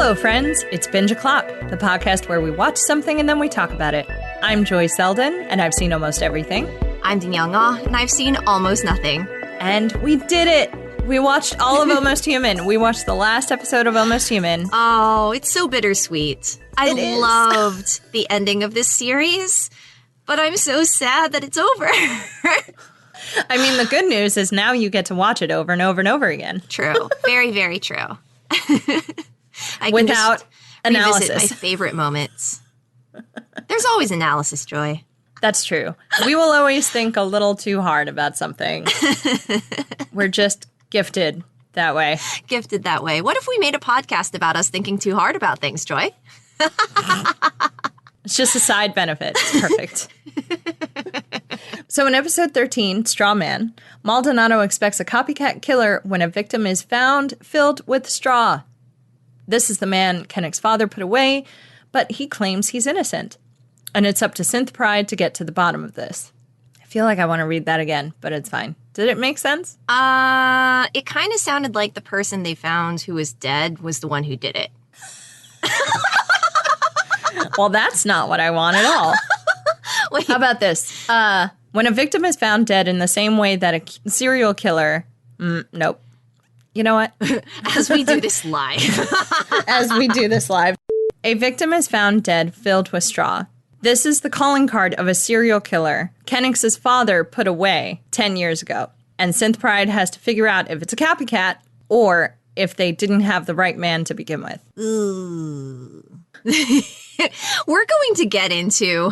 Hello, friends. It's Binge O'Clock, the podcast where we watch something and then we talk about it. I'm Joy Selden, and I've seen almost everything. I'm Danielle and Joy, and I've seen almost nothing. And we did it! We watched all of Almost Human. We watched the last episode of Almost Human. Oh, it's so bittersweet. I loved the ending of this series, but I'm so sad that it's over. I mean, the good news is now you get to watch it over and over and over again. True. Very, very true. I can Without just analysis. revisit my favorite moments. There's always analysis, Joy. That's true. We will always think a little too hard about something. We're just gifted that way. Gifted that way. What if we made a podcast about us thinking too hard about things, Joy? It's just a side benefit. It's perfect. So in episode 13, Straw Man, Maldonado expects a copycat killer when a victim is found filled with straw. This is the man Kennick's father put away, but he claims he's innocent. And it's up to Synth Pride to get to the bottom of this. I feel like I want to read that again, but it's fine. Did it make sense? It kind of sounded like the person they found who was dead was the one who did it. Well, that's not what I want at all. Wait. How about this? When a victim is found dead in the same way that a serial killer... nope. You know what? As we do this live. A victim is found dead filled with straw. This is the calling card of a serial killer Kennick's father put away 10 years ago. And Synth Pride has to figure out if it's a copycat or if they didn't have the right man to begin with. Ooh. We're going to get into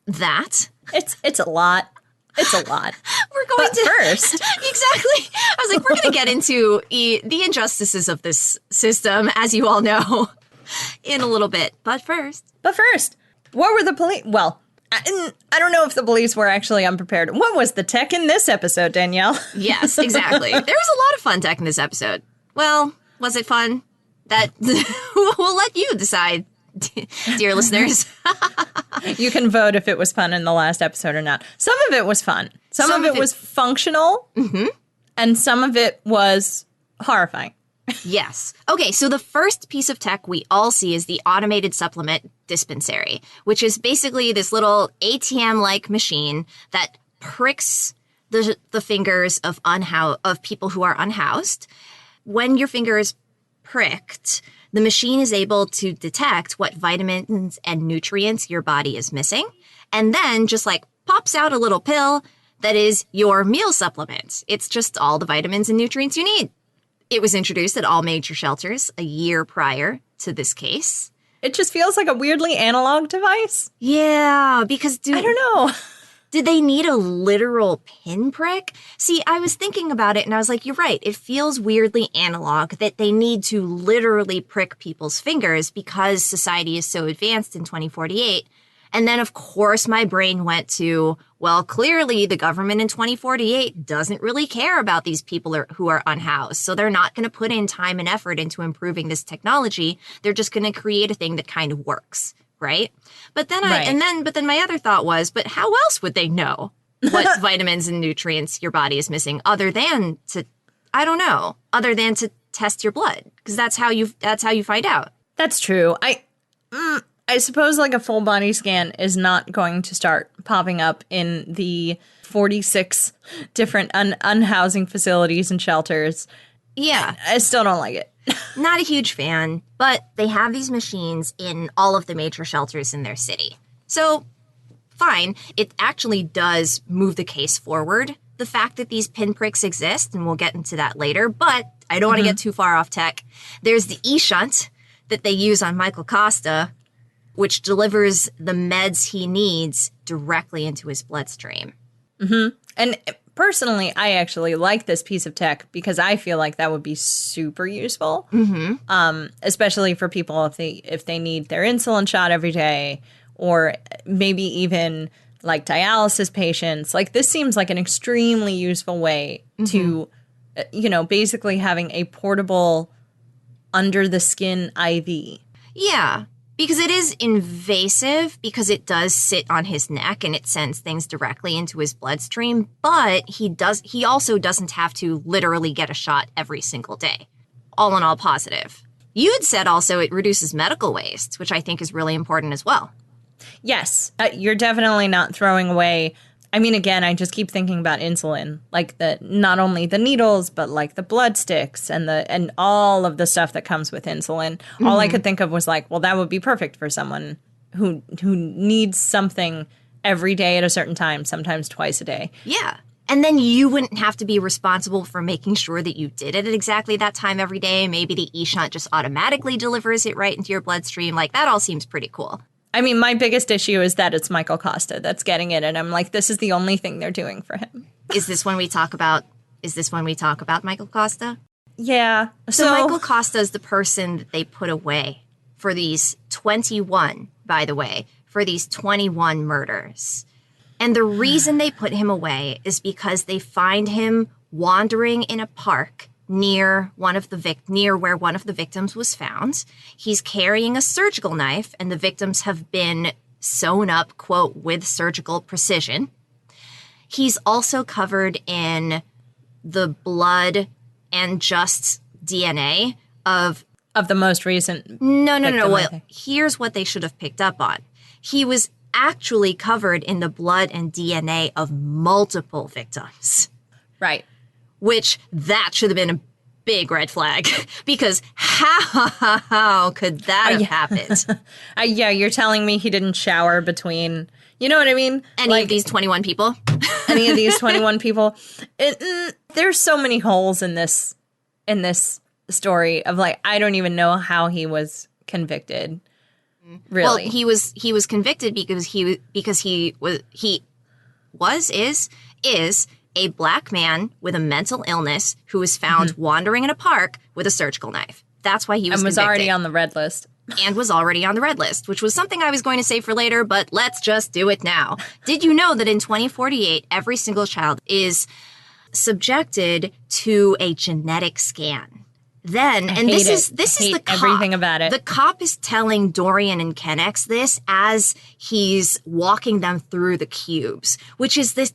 that. It's a lot. It's a lot. We're going to first. Exactly. I was like, we're going to get into the injustices of this system, as you all know, in a little bit. But first, what were the police? Well, I don't know if the police were actually unprepared. What was the tech in this episode, Danielle? Yes, exactly. There was a lot of fun tech in this episode. Well, was it fun? That we'll let you decide, dear listeners. You can vote if it was fun in the last episode or not. Some of it was fun. Some of it was functional. Mm-hmm. And some of it was horrifying. Yes. Okay, so the first piece of tech we all see is the automated supplement dispensary, which is basically this little ATM-like machine that pricks the fingers of people who are unhoused. When your finger is pricked, the machine is able to detect what vitamins and nutrients your body is missing, and then just like pops out a little pill that is your meal supplement. It's just all the vitamins and nutrients you need. It was introduced at all major shelters a year prior to this case. It just feels like a weirdly analog device. Yeah, because I don't know. Did they need a literal pinprick? See, I was thinking about it and I was like, you're right. It feels weirdly analog that they need to literally prick people's fingers because society is so advanced in 2048. And then, of course, my brain went to, well, clearly the government in 2048 doesn't really care about these people who are unhoused. So they're not going to put in time and effort into improving this technology. They're just going to create a thing that kind of works. Right. But then my other thought was, but how else would they know what vitamins and nutrients your body is missing other than to test your blood? Because that's how you find out. That's true. I suppose like a full body scan is not going to start popping up in the 46 different unhousing facilities and shelters. Yeah. I still don't like it. Not a huge fan, but they have these machines in all of the major shelters in their city. So, fine. It actually does move the case forward, the fact that these pinpricks exist, and we'll get into that later, but I don't want to get too far off tech. There's the e-shunt that they use on Michael Costa, which delivers the meds he needs directly into his bloodstream. Mm-hmm. And personally, I actually like this piece of tech because I feel like that would be super useful, especially for people if they need their insulin shot every day, or maybe even like dialysis patients. Like this seems like an extremely useful way to, basically having a portable under the skin IV. Yeah. Because it is invasive, because it does sit on his neck and it sends things directly into his bloodstream, but he also doesn't have to literally get a shot every single day. All in all, positive. You had said also it reduces medical waste, which I think is really important as well. Yes, you're definitely not throwing away. I mean, again, I just keep thinking about insulin, like not only the needles, but like the blood sticks and all of the stuff that comes with insulin. Mm-hmm. All I could think of was like, well, that would be perfect for someone who needs something every day at a certain time, sometimes twice a day. Yeah. And then you wouldn't have to be responsible for making sure that you did it at exactly that time every day. Maybe the e-shunt just automatically delivers it right into your bloodstream. Like, that all seems pretty cool. I mean, my biggest issue is that it's Michael Costa that's getting it. And I'm like, this is the only thing they're doing for him. Is this when we talk about Michael Costa? Yeah. So Michael Costa is the person that they put away for these 21, by the way, for these 21 murders. And the reason they put him away is because they find him wandering in a park near where one of the victims was found. He's carrying a surgical knife, and the victims have been sewn up, quote, with surgical precision. He's also covered in the blood and just DNA of the most recent. No. Well, here's what they should have picked up on. He was actually covered in the blood and DNA of multiple victims. Right. Which that should have been a big red flag, because how could that have happened? Yeah, you're telling me he didn't shower between, you know what I mean? Any of these 21 people? Any of these 21 people. There's so many holes in this story of like, I don't even know how he was convicted. Really? Well, he was convicted because he is a black man with a mental illness who was found wandering in a park with a surgical knife. That's why he was convicted. Already on the red list. And was already on the red list, which was something I was going to say for later, but let's just do it now. Did you know that in 2048, every single child is subjected to a genetic scan? Then, and this is the cop. Everything about it. The cop is telling Dorian and Kennex this as he's walking them through the cubes, which is this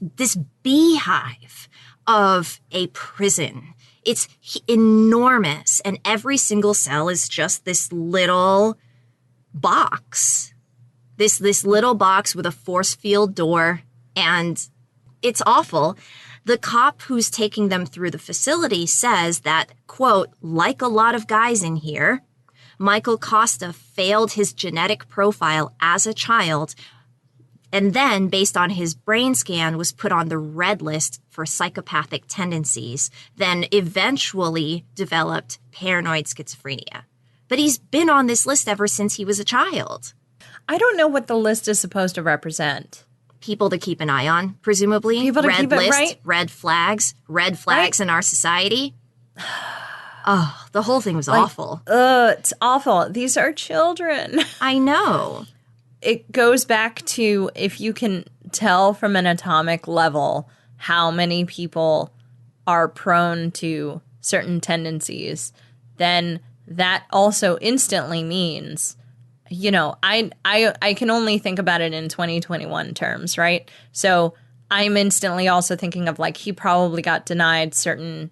beehive of a prison. It's enormous, and every single cell is just this little box. This little box with a force field door, and it's awful. The cop who's taking them through the facility says that, quote, like a lot of guys in here, Michael Costa failed his genetic profile as a child, and then, based on his brain scan, was put on the red list for psychopathic tendencies, then eventually developed paranoid schizophrenia. But he's been on this list ever since he was a child. I don't know what the list is supposed to represent. People to keep an eye on, presumably. People to keep it right. Red flags right. In our society. Oh, the whole thing was awful. It's awful. These are children. I know. It goes back to, if you can tell from an atomic level how many people are prone to certain tendencies, then that also instantly means, you know, I can only think about it in 2021 terms, right? So I'm instantly also thinking of like, he probably got denied certain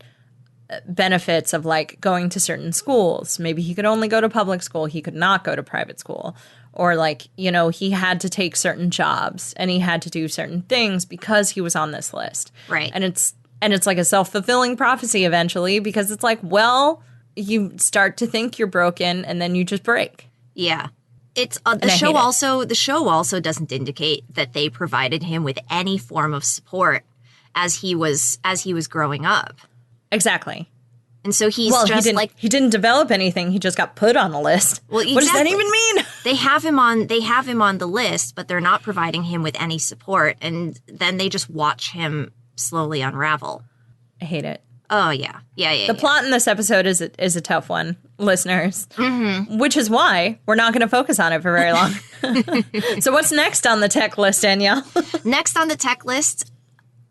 benefits of like going to certain schools. Maybe he could only go to public school. He could not go to private school. Or like, you know, he had to take certain jobs and he had to do certain things because he was on this list. Right. And it's like a self-fulfilling prophecy eventually, because it's like, well, you start to think you're broken and then you just break. Yeah. It's the show also doesn't indicate that they provided him with any form of support as he was growing up. Exactly. And so he didn't develop anything. He just got put on the list. Well, exactly. What does that even mean? They have him on the list, but they're not providing him with any support, and then they just watch him slowly unravel. I hate it. Oh yeah. The plot in this episode is a tough one, listeners. Mm-hmm. Which is why we're not going to focus on it for very long. So what's next on the tech list, Danielle? Next on the tech list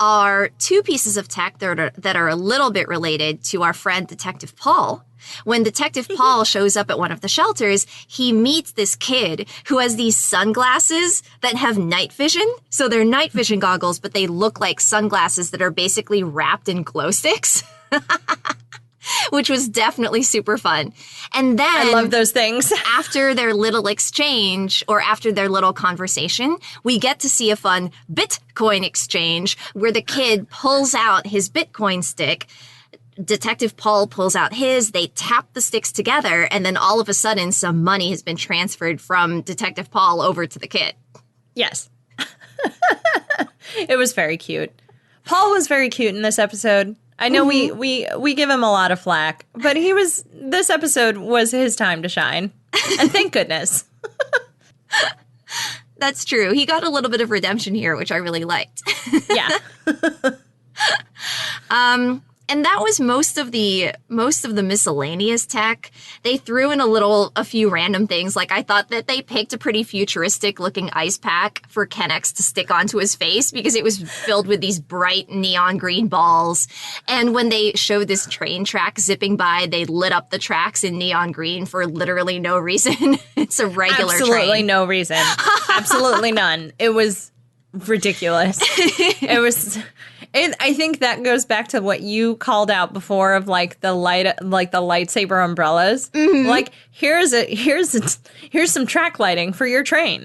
are two pieces of tech that are a little bit related to our friend Detective Paul. When Detective Paul shows up at one of the shelters, he meets this kid who has these sunglasses that have night vision. So they're night vision goggles, but they look like sunglasses that are basically wrapped in glow sticks. which was definitely super fun. And then I love those things. After their little exchange or after their little conversation, we get to see a fun Bitcoin exchange where the kid pulls out his Bitcoin stick. Detective Paul pulls out his, they tap the sticks together, and then all of a sudden some money has been transferred from Detective Paul over to the kid. Yes. It was very cute. Paul was very cute in this episode. I know we give him a lot of flack, but this episode was his time to shine. And thank goodness. That's true. He got a little bit of redemption here, which I really liked. Yeah. And that was most of the miscellaneous tech. They threw in a few random things. Like I thought that they picked a pretty futuristic looking ice pack for Kennex to stick onto his face because it was filled with these bright neon green balls. And when they showed this train track zipping by, they lit up the tracks in neon green for literally no reason. It's a regular train. Absolutely no reason. Absolutely none. It was ridiculous. I think that goes back to what you called out before of like the lightsaber umbrellas. Mm-hmm. Like here's some track lighting for your train.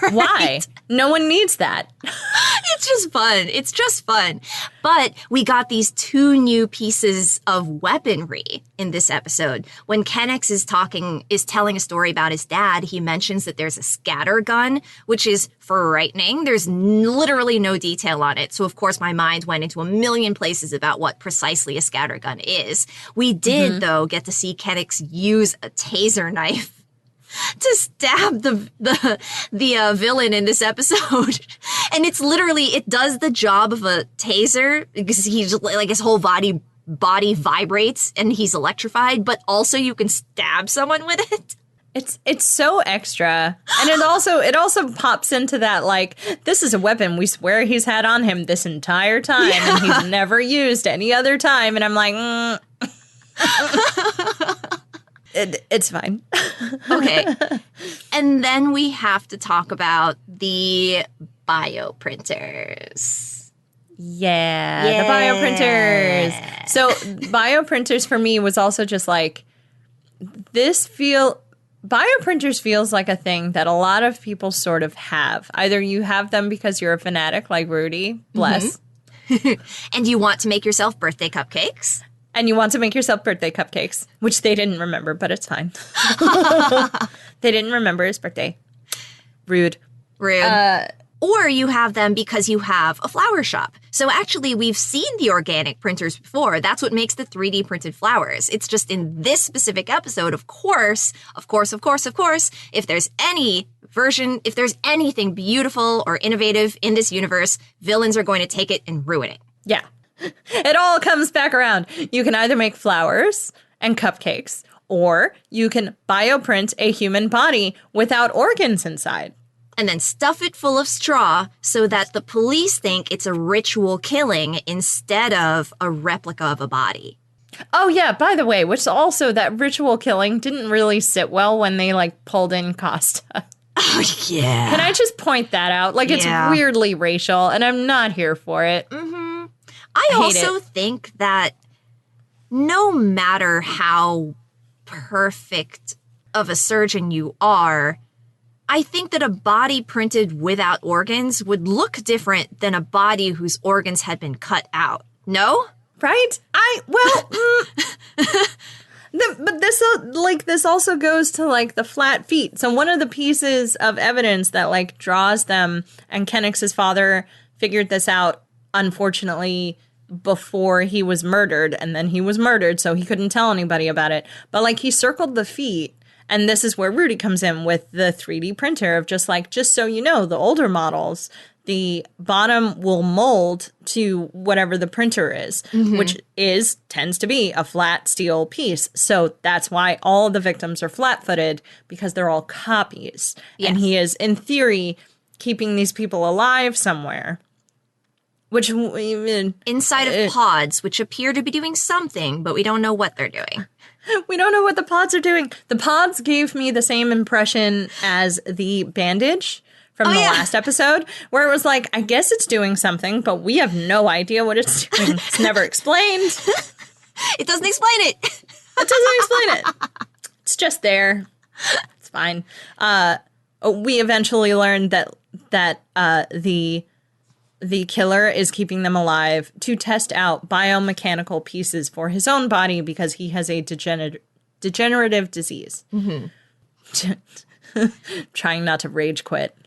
Right. Why? No one needs that. It's just fun. But we got these two new pieces of weaponry in this episode. When Kennex is telling a story about his dad, he mentions that there's a scatter gun, which is frightening. There's literally no detail on it. So of course my mind went into a million places about what precisely a scatter gun is. We did, though, get to see Kennex use a taser knife to stab the villain in this episode. And it does the job of a taser because he's like his whole body vibrates and he's electrified, but also you can stab someone with it. It's so extra. And it also pops into that, like, this is a weapon we swear he's had on him this entire time and he's never used any other time. And I'm like, it's fine. Okay. And then we have to talk about the bioprinters. Yeah, the bioprinters. So bioprinters for me was also just like, bioprinters feels like a thing that a lot of people sort of have. Either you have them because you're a fanatic like Rudy, bless. And you want to make yourself birthday cupcakes. Which they didn't remember, but it's fine. They didn't remember his birthday. Rude. Or you have them because you have a flower shop. So actually, we've seen the organic printers before. That's what makes the 3D printed flowers. It's just in this specific episode, of course, if there's anything beautiful or innovative in this universe, villains are going to take it and ruin it. Yeah. It all comes back around. You can either make flowers and cupcakes, or you can bioprint a human body without organs inside. And then stuff it full of straw so that the police think it's a ritual killing instead of a replica of a body. Oh, yeah, by the way, which also that ritual killing didn't really sit well when they, like, pulled in Costa. Oh, yeah. Can I just point that out? Like, it's weirdly racial, and I'm not here for it. Mm-hmm. I also think that no matter how perfect of a surgeon you are, I think that a body printed without organs would look different than a body whose organs had been cut out. No? Right? But this also goes to, like, the flat feet. So one of the pieces of evidence that, like, draws them, and Kennex's father figured this out, unfortunately, before he was murdered, and then he was murdered, so he couldn't tell anybody about it. But, like, he circled the feet. And this is where Rudy comes in with the 3D printer of just so you know, the older models, the bottom will mold to whatever the printer is, which tends to be a flat steel piece. So that's why all the victims are flat-footed, because they're all copies. Yes. And he is, in theory, keeping these people alive somewhere. Which inside of pods, which appear to be doing something, but we don't know what they're doing. We don't know what the pods are doing. The pods gave me the same impression as the bandage from the last episode, where it was like, I guess it's doing something, but we have no idea what it's doing. It's never explained. It doesn't explain it. It doesn't explain it. It's just there. It's fine. We eventually learned that the killer is keeping them alive to test out biomechanical pieces for his own body because he has a degenerative disease. Mm-hmm. Trying not to rage quit.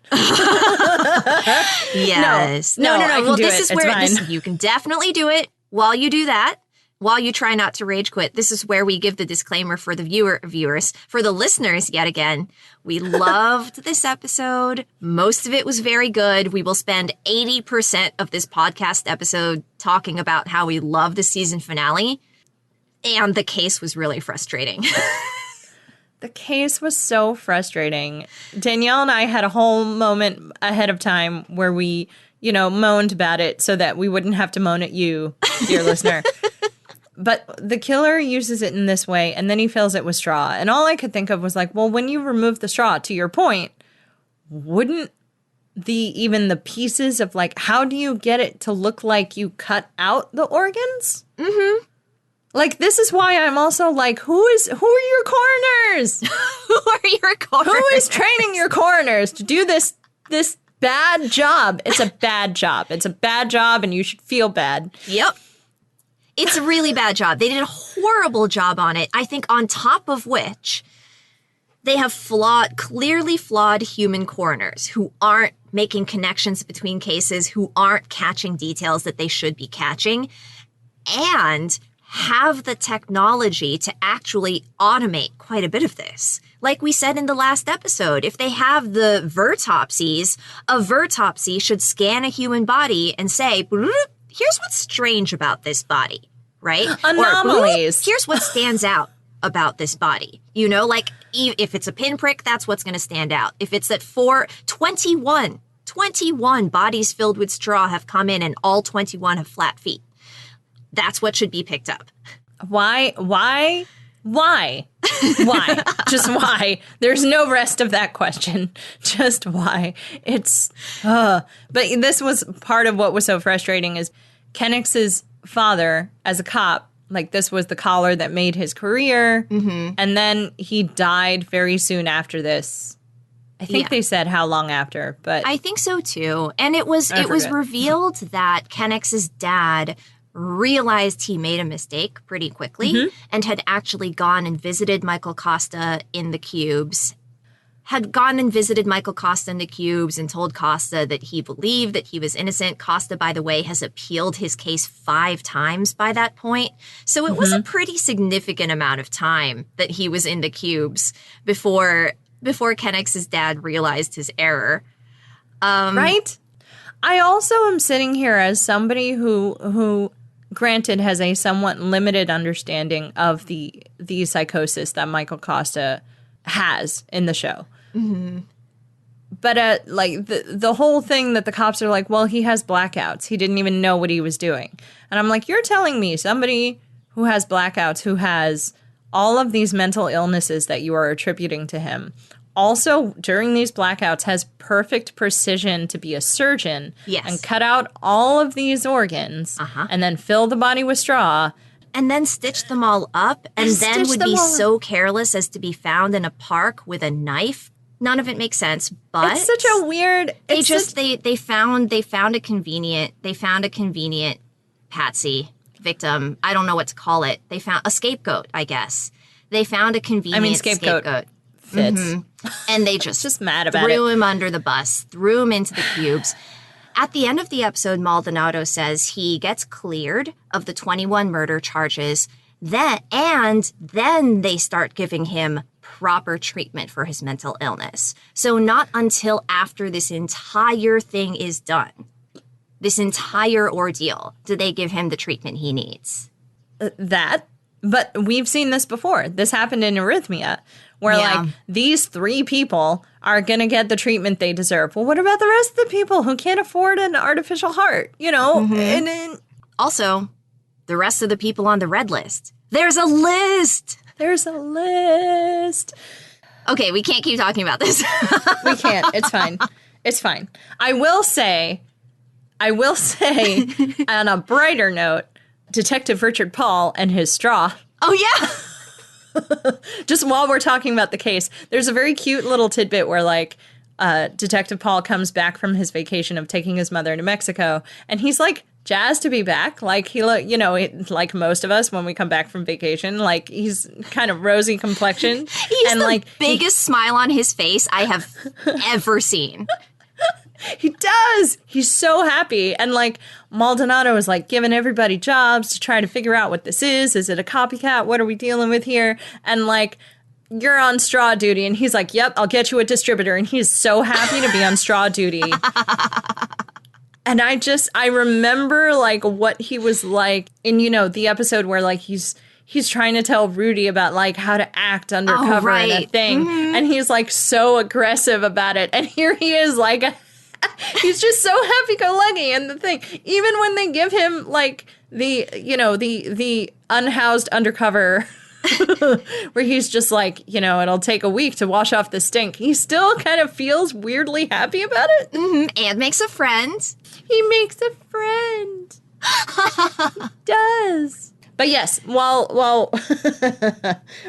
Yes. No. Well, this is where you can definitely do it while you do that. While you try not to rage quit, this is where we give the disclaimer for the viewers, for the listeners yet again. We loved this episode. Most of it was very good. We will spend 80% of this podcast episode talking about how we love the season finale. And the case was really frustrating. The case was so frustrating. Danielle and I had a whole moment ahead of time where we, moaned about it so that we wouldn't have to moan at you, dear listener. But the killer uses it in this way, and then he fills it with straw. And all I could think of was like, well, when you remove the straw, to your point, wouldn't even the pieces of like, how do you get it to look like you cut out the organs? Mm-hmm. Like, this is why I'm also like, who are your coroners? Who are your coroners? Who is training your coroners to do this bad job? It's a bad job. It's a bad job, and you should feel bad. Yep. It's a really bad job. They did a horrible job on it. I think on top of which, they have clearly flawed human coroners who aren't making connections between cases, who aren't catching details that they should be catching, and have the technology to actually automate quite a bit of this. Like we said in the last episode, if they have the vertopsies, a vertopsy should scan a human body and say, here's what's strange about this body, right? Anomalies. Or, here's what stands out about this body. Like if it's a pinprick, that's what's going to stand out. If it's that 21 bodies filled with straw have come in and all 21 have flat feet. That's what should be picked up. Why? Just why? There's no rest of that question. Just why? But this was part of what was so frustrating is Kennick's father, as a cop, like this was the collar that made his career. Mm-hmm. And then he died very soon after this. I think they said how long after, but I think so too. And it was revealed that Kennick's dad realized he made a mistake pretty quickly and had actually gone and visited Michael Costa in the cubes. And told Costa that he believed that he was innocent. Costa, by the way, has appealed his case 5 times by that point. So it was a pretty significant amount of time that he was in the cubes before Kennick's dad realized his error. Right? I also am sitting here as somebody who granted has a somewhat limited understanding of the psychosis that Michael Costa has in the show. Mm-hmm. But like the whole thing that the cops are like, well, he has blackouts. He didn't even know what he was doing. And I'm like, you're telling me somebody who has blackouts, who has all of these mental illnesses that you are attributing to him, also during these blackouts has perfect precision to be a surgeon and cut out all of these organs and then fill the body with straw. And then stitch them all up and then would be so careless as to be found in a park with a knife. None of it makes sense, but it's such a weird. They found a convenient patsy victim. I don't know what to call it. They found a scapegoat, I guess. They found a convenient scapegoat. Fits. Mm-hmm. And they just mad about threw him under the bus, threw him into the cubes. At the end of the episode, Maldonado says he gets cleared of the 21 murder charges, then they start giving him proper treatment for his mental illness. So not until after this entire thing is done, this entire ordeal, do they give him the treatment he needs. But we've seen this before. This happened in Arrhythmia, where like these 3 people are going to get the treatment they deserve. Well, what about the rest of the people who can't afford an artificial heart? Mm-hmm. And also, the rest of the people on the red list. There's a list. Okay, we can't keep talking about this. We can't. It's fine. It's fine. I will say, on a brighter note, Detective Richard Paul and his straw. Oh, yeah. Just while we're talking about the case, there's a very cute little tidbit where, like, Detective Paul comes back from his vacation of taking his mother to Mexico, and he's, like, jazzed to be back. Like, he, you know, like most of us when we come back from vacation, like, he's kind of rosy complexion. He's and the like biggest smile on his face I have ever seen. He does. He's so happy. And, like, Maldonado is, like, giving everybody jobs to try to figure out what this is. Is it a copycat? What are we dealing with here? And, like, you're on straw duty. And he's like, yep, I'll get you a distributor. And he's so happy to be on straw duty. And I remember, like, what he was like in, you know, the episode where, like, he's trying to tell Rudy about, like, how to act undercover in a thing. Mm-hmm. And he's, like, so aggressive about it. And here he is, like, he's just so happy-go-lucky in the thing. Even when they give him, like, the, you know, the unhoused undercover where he's just like, you know, it'll take a week to wash off the stink. He still kind of feels weirdly happy about it. Mm-hmm. And makes a friend. He makes a friend. He does. But yes, while we're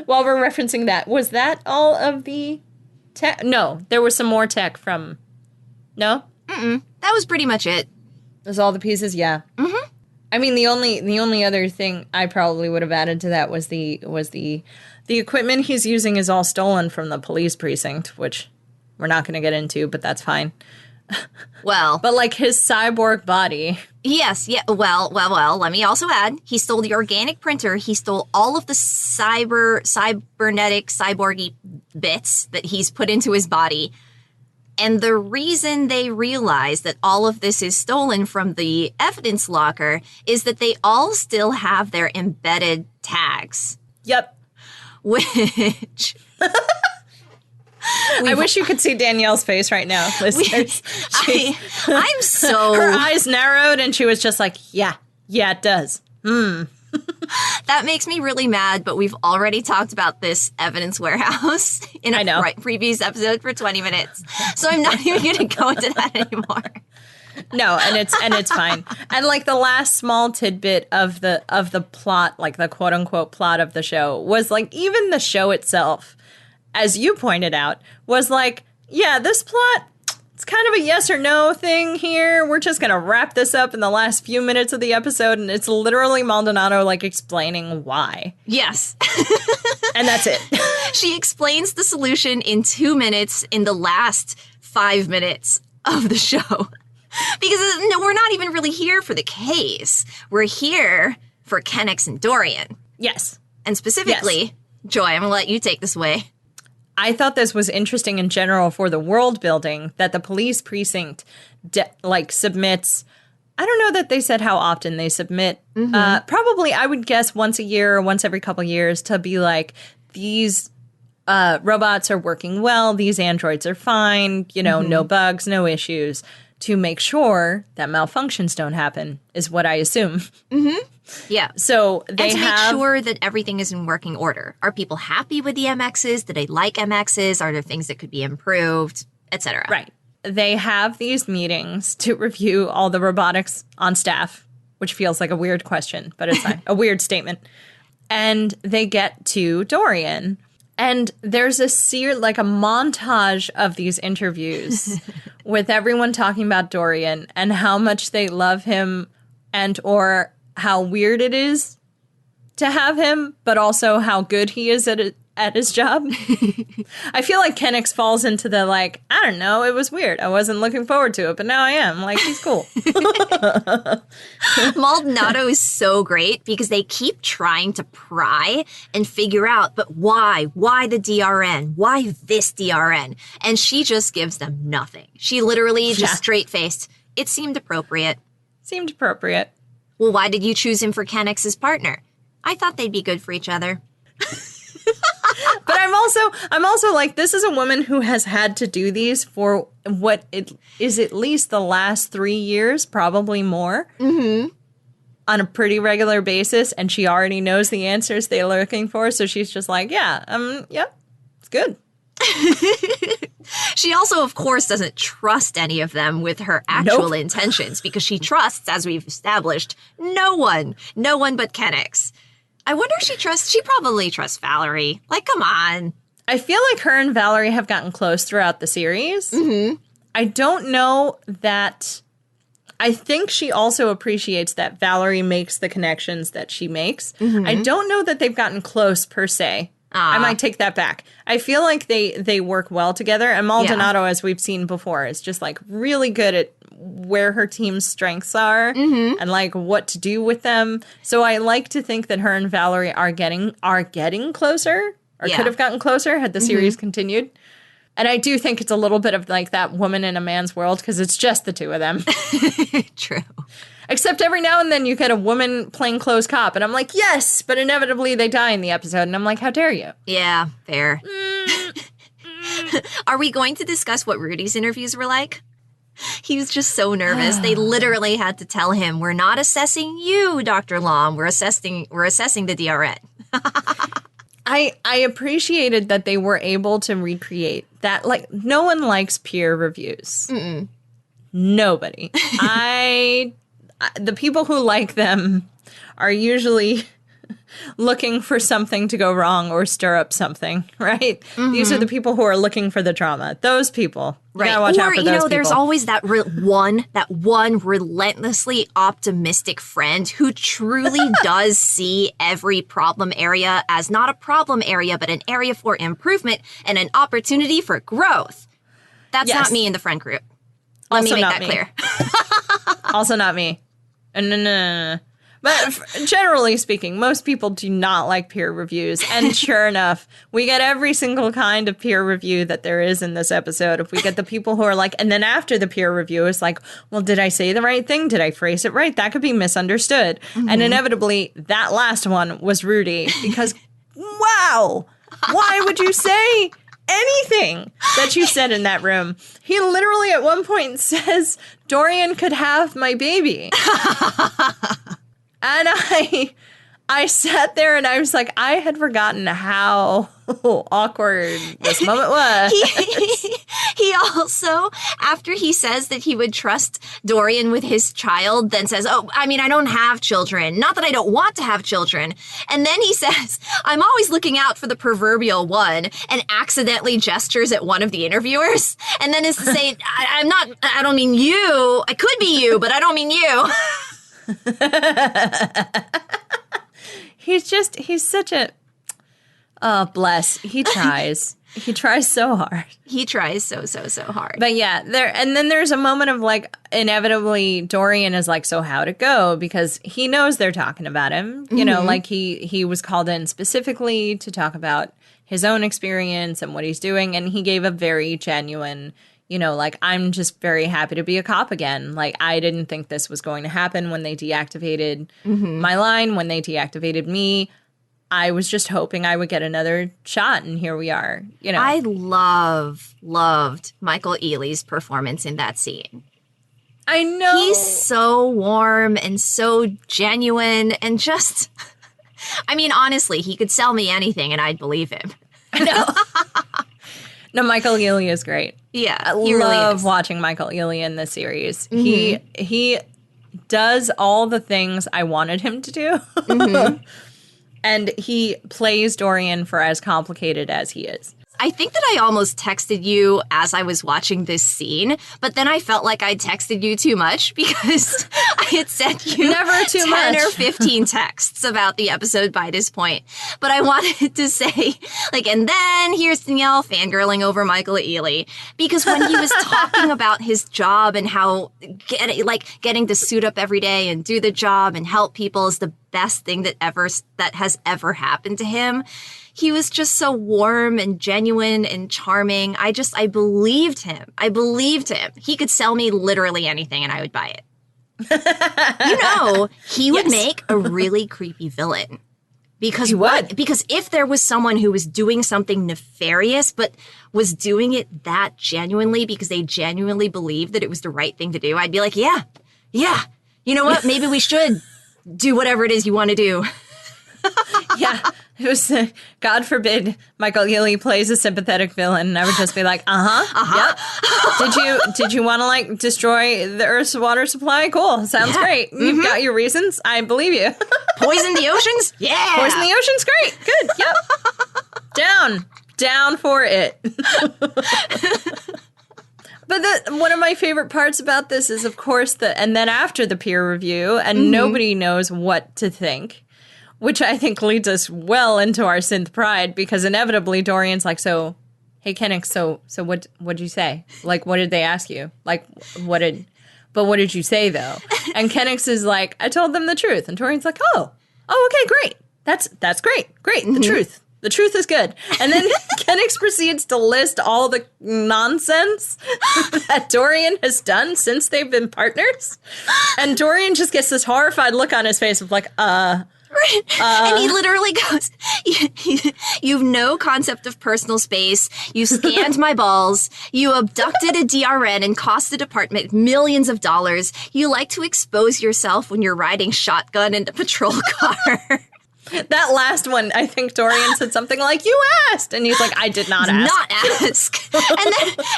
referencing that, was that all of the tech? No, there was some more tech from... No? Mm-mm. That was pretty much it. Those all the pieces? Yeah. Mm-hmm. I mean, the only other thing I probably would have added to that was the equipment he's using is all stolen from the police precinct, which we're not going to get into, but that's fine. Well. But, like, his cyborg body. Yes, yeah, well, let me also add, he stole the organic printer, he stole all of the cybernetic, cyborgy bits that he's put into his body. And the reason they realize that all of this is stolen from the evidence locker is that they all still have their embedded tags. Yep. Which... I wish you could see Danielle's face right now, listeners. I'm so... Her eyes narrowed and she was just like, yeah, it does. That makes me really mad, but we've already talked about this evidence warehouse in a previous episode for 20 minutes. So I'm not even going to go into that anymore. No, and it's fine. And, like, the last small tidbit of the plot, like the quote unquote plot of the show was, like, even the show itself, as you pointed out, was like, yeah, this plot, it's kind of a yes or no thing here. We're just going to wrap this up in the last few minutes of the episode. And it's literally Maldonado, like, explaining why. Yes. And that's it. She explains the solution in 2 minutes in the last 5 minutes of the show. Because no, we're not even really here for the case. We're here for Kennex and Dorian. Yes. And specifically, Joy, I'm going to let you take this away. I thought this was interesting in general for the world building that the police precinct submits. I don't know that they said how often they submit. Mm-hmm. Probably, I would guess once a year or once every couple years to be like, these robots are working well. These androids are fine. You know, no bugs, no issues. To make sure that malfunctions don't happen is what I assume. Mm-hmm. Yeah. So they and to make sure that everything is in working order. Are people happy with the MXs? Do they like MXs? Are there things that could be improved, etc.? Right. They have these meetings to review all the robotics on staff, which feels like a weird question, but it's a weird statement. And they get to Dorian. And there's a montage of these interviews with everyone talking about Dorian and how much they love him and or how weird it is to have him, but also how good he is at his job. I feel like Kennex falls into the, like, I don't know, it was weird. I wasn't looking forward to it, but now I am. Like, he's cool. Maldonado is so great because they keep trying to pry and figure out, but why? Why the DRN? Why this DRN? And she just gives them nothing. She literally just straight-faced, it seemed appropriate. Seemed appropriate. Well, why did you choose him for Kennex's partner? I thought they'd be good for each other. But I'm also like, this is a woman who has had to do these for what it is at least the last 3 years, probably more, on a pretty regular basis, and she already knows the answers they're looking for, so she's just like, yeah, it's good. She also, of course, doesn't trust any of them with her actual intentions because she trusts, as we've established, no one but Kennex. I wonder if she probably trusts Valerie. Like, come on. I feel like her and Valerie have gotten close throughout the series. Mm-hmm. I don't know that. I think she also appreciates that Valerie makes the connections that she makes. Mm-hmm. I don't know that they've gotten close per se. I might take that back. I feel like they work well together. And Maldonado, as we've seen before, is just like really good at where her team's strengths are and like what to do with them. So I like to think that her and Valerie are getting closer or could have gotten closer had the series continued. And I do think it's a little bit of like that woman in a man's world because it's just the two of them. True. Except every now and then you get a woman plainclothes cop. And I'm like, yes, but inevitably they die in the episode. And I'm like, how dare you? Yeah, fair. Are we going to discuss what Rudy's interviews were like? He was just so nervous. They literally had to tell him, we're not assessing you, Dr. Lom. We're assessing the DRN. I appreciated that they were able to recreate that. Like, no one likes peer reviews. Mm-mm. Nobody. The people who like them are usually looking for something to go wrong or stir up something, right? Mm-hmm. These are the people who are looking for the drama. Those people. You gotta watch out for those people. There's always that one relentlessly optimistic friend who truly does see every problem area as not a problem area, but an area for improvement and an opportunity for growth. That's not me in the friend group. Let me make that clear. Also not me. No. But generally speaking, most people do not like peer reviews. And sure enough, we get every single kind of peer review that there is in this episode. If we get the people who are like, and then after the peer review, it's like, well, did I say the right thing? Did I phrase it right? That could be misunderstood. Mm-hmm. And inevitably, that last one was Rudy. Because, wow, why would you say anything that you said in that room? He literally at one point says, Dorian could have my baby. And I sat there and I was like, I had forgotten how awkward this moment was. He also, after he says that he would trust Dorian with his child, then says, I don't have children. Not that I don't want to have children. And then he says, I'm always looking out for the proverbial one, and accidentally gestures at one of the interviewers. And then is to say, I don't mean you. I could be you, but I don't mean you. He's such a, oh, bless. He tries. He tries so hard. He tries so hard. But yeah, and then there's a moment of like, inevitably Dorian is like, so how'd it go? Because he knows they're talking about him. You know, like he was called in specifically to talk about his own experience and what he's doing. And he gave a very genuine, like, I'm just very happy to be a cop again. Like, I didn't think this was going to happen when they deactivated my line, when they deactivated me. I was just hoping I would get another shot, and here we are, I loved Michael Ealy's performance in that scene. I know. He's so warm and so genuine and just, honestly, he could sell me anything and I'd believe him. I know. No, Michael Ealy is great. Yeah, I love watching Michael Ealy in this series. Mm-hmm. He does all the things I wanted him to do. Mm-hmm. And he plays Dorian for as complicated as he is. I think that I almost texted you as I was watching this scene, but then I felt like I texted you too much because I had sent you never too 10 much. or 15 texts about the episode by this point. But I wanted to say, and then here's Danielle fangirling over Michael Ealy, because when he was talking about his job and how getting to suit up every day and do the job and help people is the best thing that has ever happened to him. He was just so warm and genuine and charming. I believed him. He could sell me literally anything and I would buy it. He would make a really creepy villain. Because what? Because if there was someone who was doing something nefarious, but was doing it that genuinely because they genuinely believed that it was the right thing to do, I'd be like, yeah. You know what? Maybe we should do whatever it is you want to do. Yeah, it was, God forbid, Michael Ealy plays a sympathetic villain, and I would just be like, yep. Did you want to, like, destroy the Earth's water supply? Cool, sounds great. You've got your reasons. I believe you. Poison the oceans? Yeah. Poison the oceans? Great, good, yep. Down for it. But one of my favorite parts about this is, of course, and then after the peer review, and nobody knows what to think. Which I think leads us well into our synth pride, because inevitably Dorian's like, so, hey, Kennick, so what'd you say? Like, what did they ask you? Like, what did you say, though? And Kennick's is like, I told them the truth. And Dorian's like, oh, okay, great. That's great. The truth is good. And then Kennick proceeds to list all the nonsense that Dorian has done since they've been partners. And Dorian just gets this horrified look on his face of like, Right. And he literally goes, you've no concept of personal space. You scanned my balls. You abducted a DRN and cost the department millions of dollars. You like to expose yourself when you're riding shotgun in a patrol car. That last one, I think Dorian said something like, you asked. And he's like, I did not ask.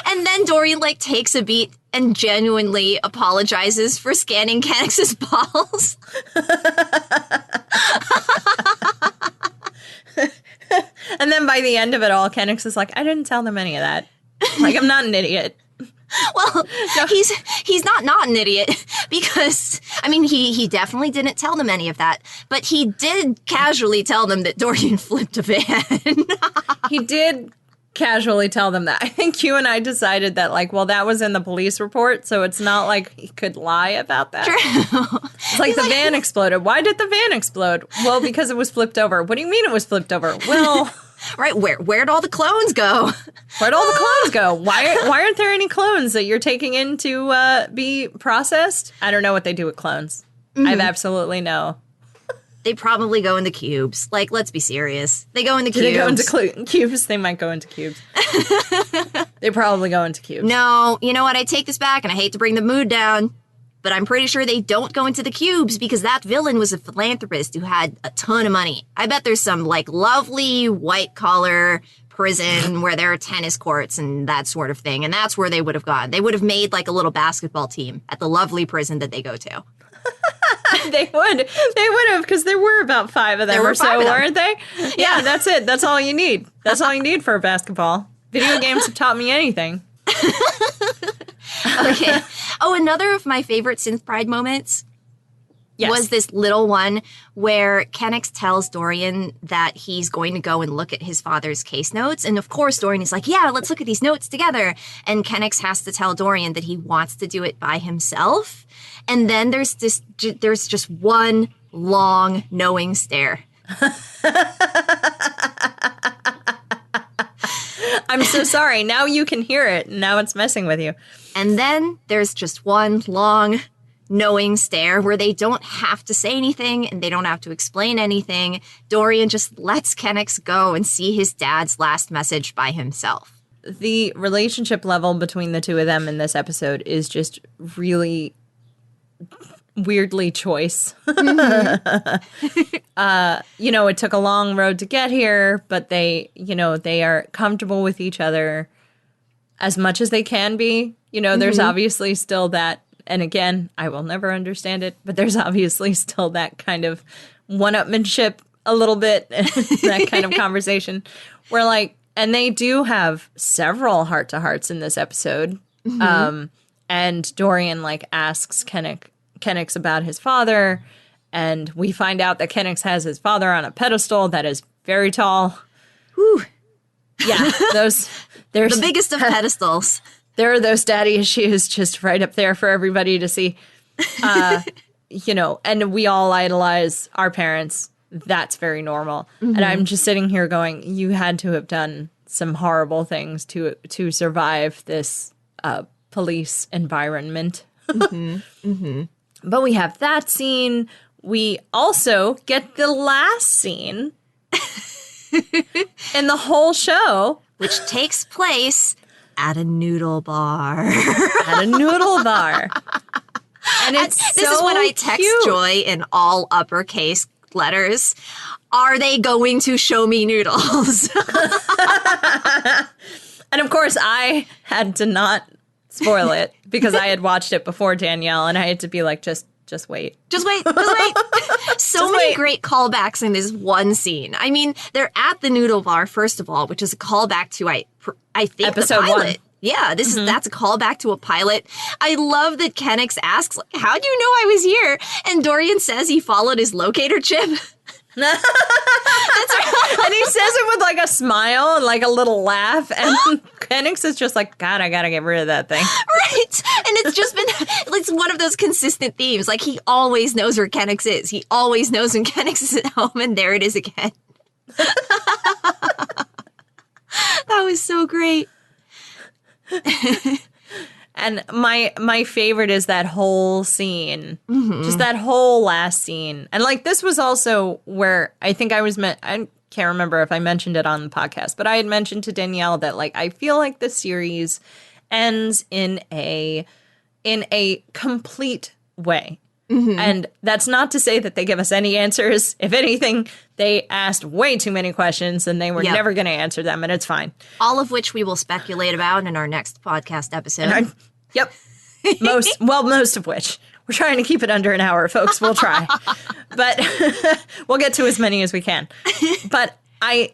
And then Dorian, like, takes a beat and genuinely apologizes for scanning Kennick's balls. And then by the end of it all, Kennick is like, I didn't tell them any of that. Like, I'm not an idiot. Well, no. He's not an idiot, because, I mean, he definitely didn't tell them any of that, but he did casually tell them that Dorian flipped a van. He did casually tell them that. I think you and I decided that, like, well, that was in the police report, so it's not like he could lie about that. True. It's like the van exploded. Why did the van explode? Well, because it was flipped over. What do you mean it was flipped over? Well... Right, where'd all the clones go? Where'd all the clones go? Why aren't there any clones that you're taking in to be processed? I don't know what they do with clones. I have absolutely no. They probably go into cubes. Like, let's be serious. They go into cubes. Do they go into cubes? They might go into cubes. They probably go into cubes. No, you know what? I take this back, and I hate to bring the mood down, but I'm pretty sure they don't go into the cubes, because that villain was a philanthropist who had a ton of money. I bet there's some, like, lovely white-collar prison where there are tennis courts and that sort of thing, and that's where they would have gone. They would have made, like, a little basketball team at the lovely prison that they go to. They would have, because there were about 5 of them or so, weren't they? Yeah, that's it. That's all you need. That's all you need for a basketball. Video games have taught me anything. Okay. Oh, another of my favorite synth pride moments was this little one where Kennick tells Dorian that he's going to go and look at his father's case notes. And of course, Dorian is like, yeah, let's look at these notes together. And Kennick has to tell Dorian that he wants to do it by himself. And then there's just one long, knowing stare. I'm so sorry. Now you can hear it. Now it's messing with you. And then there's just one long, knowing stare where they don't have to say anything and they don't have to explain anything. Dorian just lets Kennick go and see his dad's last message by himself. The relationship level between the two of them in this episode is just really weirdly choice. It took a long road to get here, but they are comfortable with each other as much as they can be. There's obviously still that, and again, I will never understand it, but there's obviously still that kind of one-upmanship a little bit, that kind of conversation where, like, and they do have several heart-to-hearts in this episode. And Dorian, like, asks Kennick about his father, and we find out that Kennick has his father on a pedestal that is very tall. Whew. Yeah, there's the biggest of pedestals. There are those daddy issues just right up there for everybody to see. And we all idolize our parents. That's very normal. And I'm just sitting here going, you had to have done some horrible things to survive this police environment. But we have that scene. We also get the last scene in the whole show, which takes place at a noodle bar. And it's this is when I text cute. Joy in all uppercase cryptic letters. Are they going to show me noodles? And of course, I had to not spoil it because I had watched it before Danielle, and I had to be like, just wait. Just wait. So many great callbacks in this one scene. I mean, they're at the noodle bar, first of all, which is a callback to, I think, Episode the pilot. 1. Yeah, that's a callback to a pilot. I love that Kennex asks, like, how do you know I was here? And Dorian says he followed his locator chip. That's right. And he says it with like a smile and like a little laugh. And Kennex is just like, God, I gotta get rid of that thing. Right. And it's just been, it's one of those consistent themes. Like, he always knows where Kennex is. He always knows when Kennex is at home, and there it is again. That was so great. And my favorite is that whole scene, just that whole last scene. And like, this was also where I think I can't remember if I mentioned it on the podcast, but I had mentioned to Danielle that like, I feel like the series ends in a complete way. And that's not to say that they give us any answers. If anything, they asked way too many questions and they were never going to answer them, and it's fine. All of which we will speculate about in our next podcast episode. Yep. Most of which. We're trying to keep it under an hour, folks. We'll try. But we'll get to as many as we can. But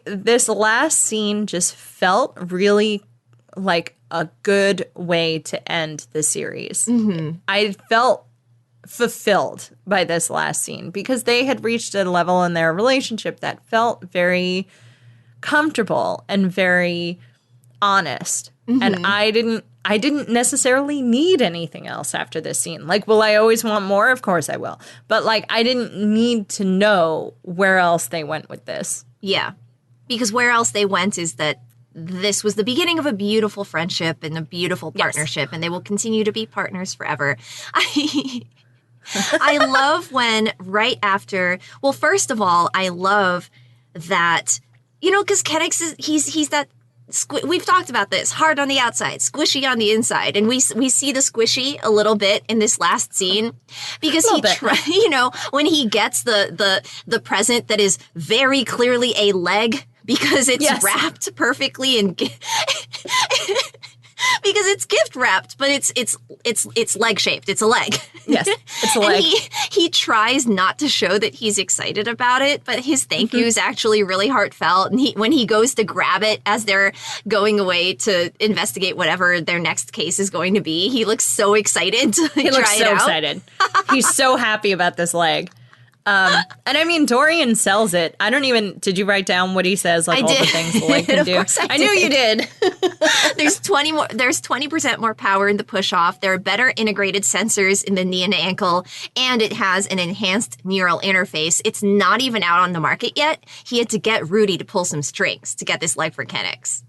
this last scene just felt really like a good way to end the series. I felt fulfilled by this last scene because they had reached a level in their relationship that felt very comfortable and very honest. And I didn't necessarily need anything else after this scene. Like, will I always want more? Of course I will. But like, I didn't need to know where else they went with this. Yeah. Because where else they went is that this was the beginning of a beautiful friendship and a beautiful partnership, and they will continue to be partners forever. I love when right after, well, first of all, I love that, because Kennex is, he's that, we've talked about this, hard on the outside, squishy on the inside. And we see the squishy a little bit in this last scene because when he gets the present that is very clearly a leg because it's wrapped perfectly and because it's gift wrapped, but it's leg shaped. It's a leg. Yes, it's a leg. And he tries not to show that he's excited about it, but his thank you is actually really heartfelt. And when he goes to grab it as they're going away to investigate whatever their next case is going to be, he looks so excited to try it out. He looks so excited. He's so happy about this leg. And I mean, Dorian sells it. Did you write down what he says? Like, all the things the leg can do? Of course I knew you did. There's 20% more power in the push-off. There are better integrated sensors in the knee and ankle, and it has an enhanced neural interface. It's not even out on the market yet. He had to get Rudy to pull some strings to get this leg for Kennex.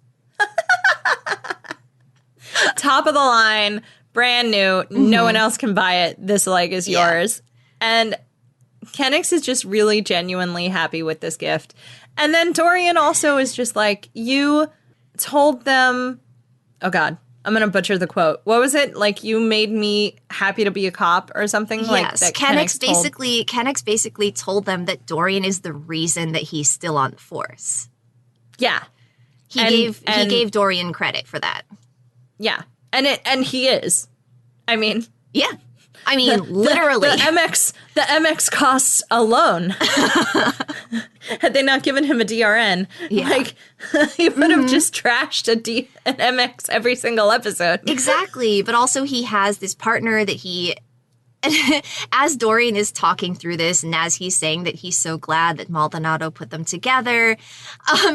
Top of the line, brand new. No one else can buy it. This leg is yours. And Kennex is just really genuinely happy with this gift. And then Dorian also is just like, you told them, oh God, I'm going to butcher the quote. What was it? Like, you made me happy to be a cop or something? Yes, like that. Kennex basically told them that Dorian is the reason that he's still on the force. Yeah. He gave Dorian credit for that. Yeah. And he is. I mean. Yeah. I mean, literally. The MX costs alone. Had they not given him a DRN, like, he would have just trashed an MX every single episode. Exactly. But also he has this partner that as Dorian is talking through this and as he's saying that he's so glad that Maldonado put them together,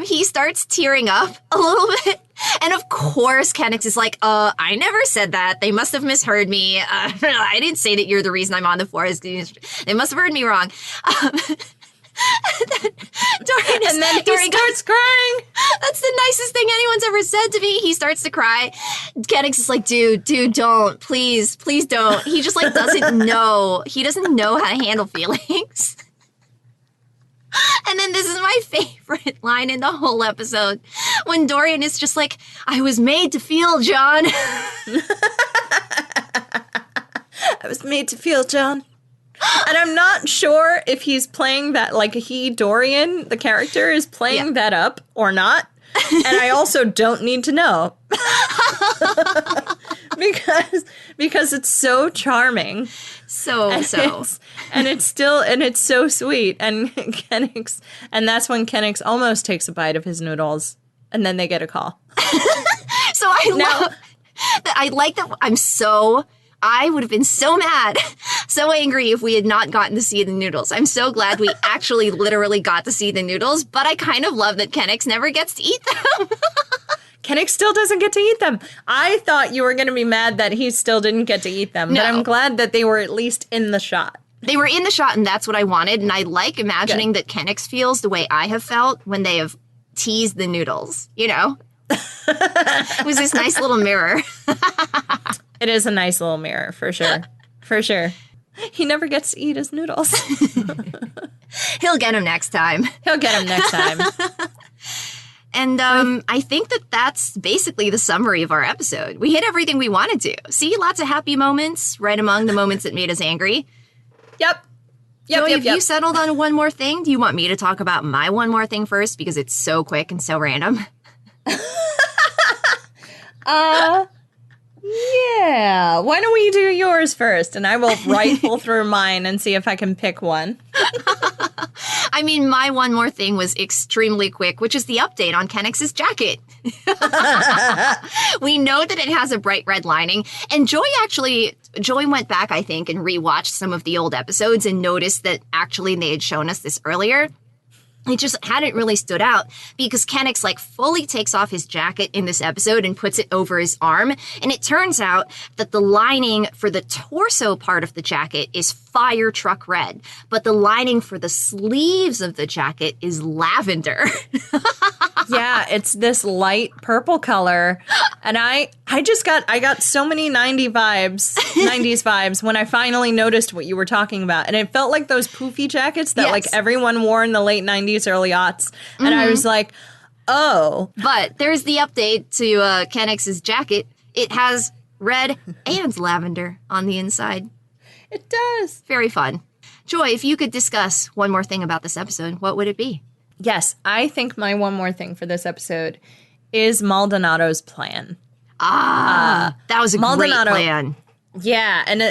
he starts tearing up a little bit. And of course, Kennex is like, I never said that. They must have misheard me. I didn't say that you're the reason I'm on the force. They must have heard me wrong. And then Dorian starts crying. That's the nicest thing anyone's ever said to me. He starts to cry. Kennex is like, dude, don't. Please don't. He just like doesn't know. He doesn't know how to handle feelings. And then this is my favorite line in the whole episode. When Dorian is just like, I was made to feel, John. I was made to feel, John. And I'm not sure if he's playing that, like Dorian, the character, is playing that up or not. And I also don't need to know. because it's so charming. And it's so sweet. And Kenix, and that's when Kenix almost takes a bite of his noodles, and then they get a call. So I like that. I would have been so mad, so angry if we had not gotten to see the noodles. I'm so glad we actually literally got to see the noodles, but I kind of love that Kenix never gets to eat them. Kenix still doesn't get to eat them. I thought you were going to be mad that he still didn't get to eat them, but I'm glad that they were at least in the shot. They were in the shot, and that's what I wanted, and I like imagining that Kenix feels the way I have felt when they have teased the noodles, you know? It was this nice little mirror. It is a nice little mirror, for sure. For sure. He never gets to eat his noodles. He'll get him next time. And I think that's basically the summary of our episode. We hit everything we wanted to. See, lots of happy moments right among the moments that made us angry. Yep. Joey, have you settled on one more thing? Do you want me to talk about my one more thing first? Because it's so quick and so random. Yeah. Why don't we do yours first? And I will rifle through mine and see if I can pick one. I mean, my one more thing was extremely quick, which is the update on Kenix's jacket. We know that it has a bright red lining. And Joy went back, I think, and rewatched some of the old episodes and noticed that actually they had shown us this earlier. It just hadn't really stood out because Kenix fully takes off his jacket in this episode and puts it over his arm. And it turns out that the lining for the torso part of the jacket is fire truck red, but the lining for the sleeves of the jacket is lavender. Yeah, it's this light purple color. And I got so many 90s vibes when I finally noticed what you were talking about. And it felt like those poofy jackets that everyone wore in the late 90s, early aughts. And I was like, oh. But there's the update to Kenix's jacket. It has red and lavender on the inside. It does. Very fun. Joy, if you could discuss one more thing about this episode, what would it be? Yes, I think my one more thing for this episode is Maldonado's plan. That was a great plan. Yeah, and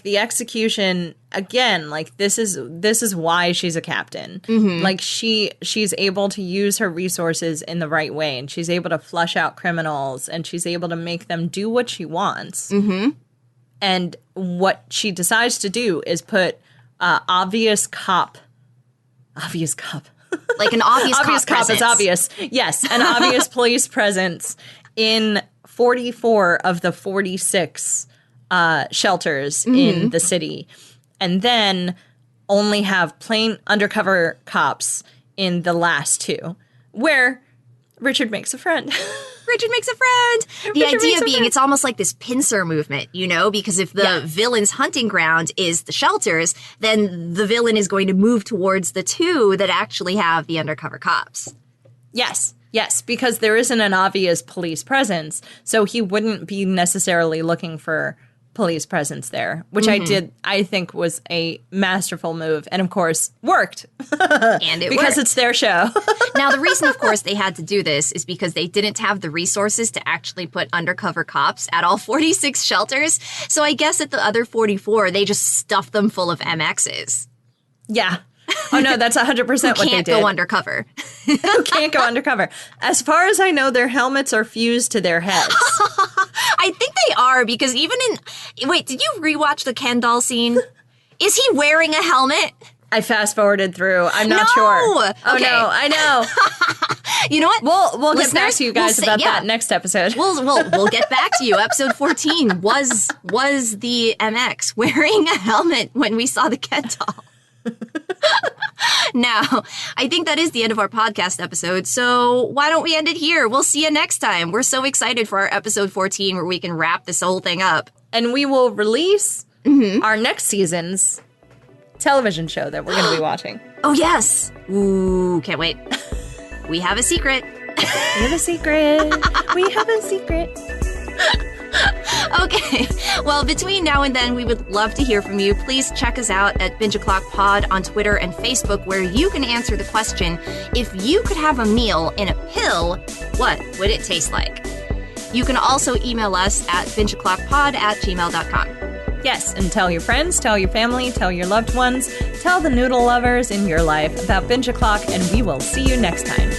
the execution again, this is why she's a captain. Mm-hmm. She's able to use her resources in the right way, and she's able to flush out criminals, and she's able to make them do what she wants. Mm-hmm. And what she decides to do is put obvious cop. Like an obvious cop is obvious. Yes, an obvious police presence in 44 of the 46 shelters in the city. And then only have plain undercover cops in the last two, where Richard makes a friend. The idea being it's almost like this pincer movement, because if the villain's hunting ground is the shelters, then the villain is going to move towards the two that actually have the undercover cops. Yes, because there isn't an obvious police presence, so he wouldn't be necessarily looking for police presence there, which I think was a masterful move, and of course worked. And it because worked. It's their show. Now the reason, of course, they had to do this is because they didn't have the resources to actually put undercover cops at all 46 shelters. So I guess at the other 44, they just stuffed them full of MXs. Yeah. Oh no, that's 100% what they did. Can't go undercover. Who can't go undercover. As far as I know, their helmets are fused to their heads. I think they are, because even wait, did you rewatch the Ken doll scene? Is he wearing a helmet? I fast forwarded through. I'm not sure. Okay. Oh no, I know. You know what? We'll get back to you guys about that next episode. We'll get back to you. Episode 14 was the MX wearing a helmet when we saw the Ken doll. Now, I think that is the end of our podcast episode, so why don't we end it here? We'll see you next time. We're so excited for our episode 14 where we can wrap this whole thing up. And we will release our next season's television show that we're going to be watching. Oh, yes. Ooh, can't wait. We have a secret. We have a secret. Okay. Well, between now and then, we would love to hear from you. Please check us out at Binge O'Clock Pod on Twitter and Facebook, where you can answer the question, if you could have a meal in a pill, what would it taste like? You can also email us at bingeoclockpod@gmail.com. Yes, and tell your friends, tell your family, tell your loved ones, tell the noodle lovers in your life about Binge O'Clock, and we will see you next time.